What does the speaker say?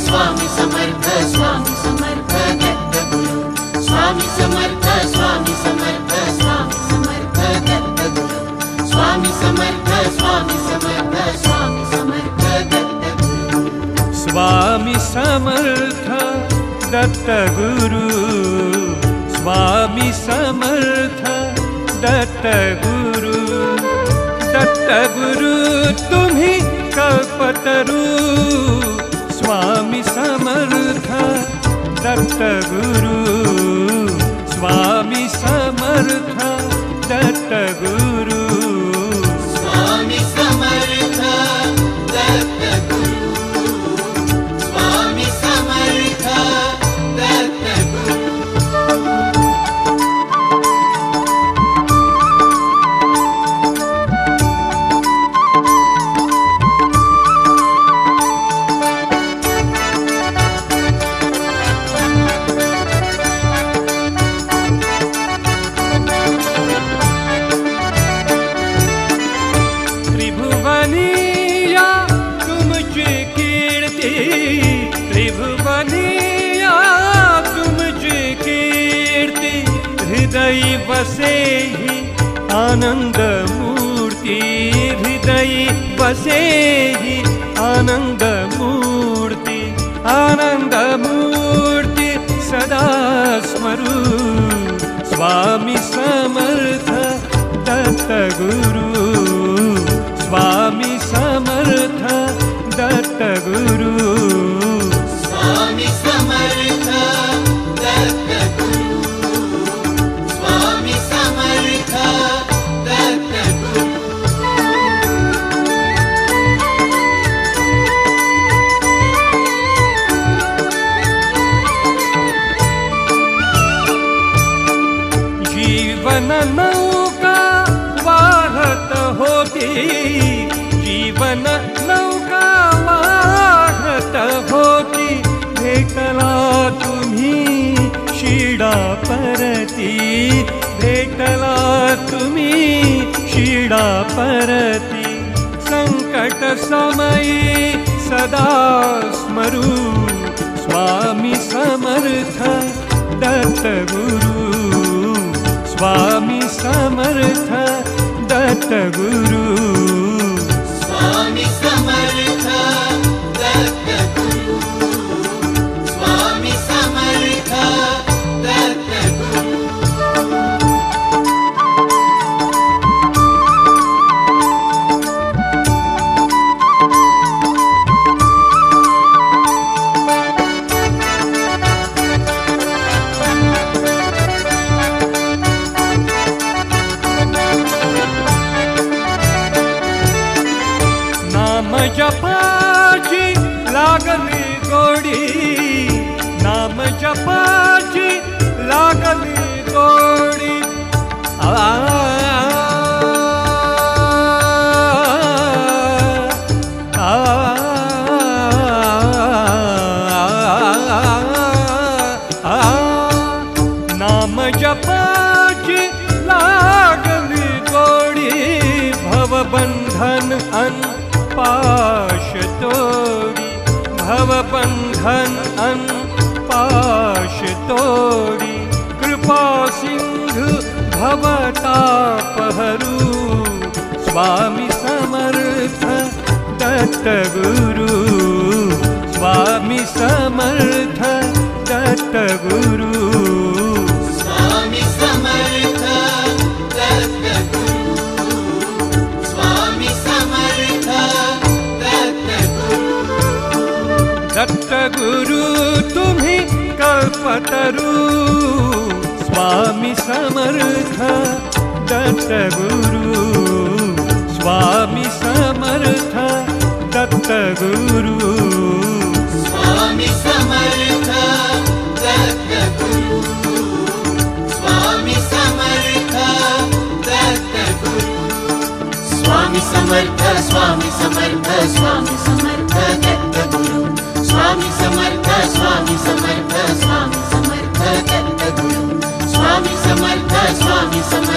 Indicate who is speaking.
Speaker 1: स्वामी समर्थ दत्तगुरु स्वामी समर्थ दत्तगुरु स्वामी समर्थ दत्तगुरु
Speaker 2: स्वामी समर्थ दत्तगुरु स्वामी समर्थ दत्तगुरु दत्तगुरु तुम्ही कल्पतरू स्वामी समर्थ दत्तगुरु स्वामी समर्थ दत्तगुरु
Speaker 1: स्वामी समर्थ दत्तगुरु स्वामी समर्थ दत्तगुरु
Speaker 2: त्रिभुवनिया तुमची कीर्ती त्रिभुवनिया तुमची कीर्ती हृदय बसे ही आनंद मूर्ती हृदय बसे ही आनंद मूर्ती सदा स्मरू स्वामी समर्थ दत्तगुरु स्वामी समर्थ दत्तगुरु
Speaker 1: स्वामी समर्थ दत्तगुरु स्वामी समर्थ दत्तगुरु
Speaker 2: जीवन नौका वाहत होती जीवन नौका वाहत होती भेटला तुम्ही शिडा परती भेटला तुम्ही शिडा परती संकट समयी सदा स्मरू स्वामी समर्थ दत्तगुरु स्वामी समर्थ दत्तगुरु
Speaker 1: स्वामी समर्थ दत्तगुरु स्वामी समर्थ दत्तगुरु
Speaker 2: नाम जपाची लागली गोडी नाम जपाची लागली गोडी नाम जपाची लागली गोडी भवबंधन पाश तोडी भवबंधन पाश तोडी कृपा सिंधु भवतापहरू स्वामी समर्थ दत्तगुरु स्वामी समर्थ दत्तगुरु
Speaker 1: स्वामी समर्थ दत्तगुरु स्वामी समर्थ
Speaker 2: दत्तगुरु तुम्ही कल्पतरू स्वामी समर्थ दत्तगुरु स्वामी समर्थ दत्तगुरु
Speaker 1: स्वामी समर्थ दत्तगुरु स्वामी समर्थ दत्तगुरु स्वामी समर्थ स्वामी समर्थ स्वामी समर्थ दत्तगुरु स्वामी समर्थ स्वामी समर्थ स्वामी समर्थ दत्तगुरु स्वामी समर्थ स्वामी समर्थ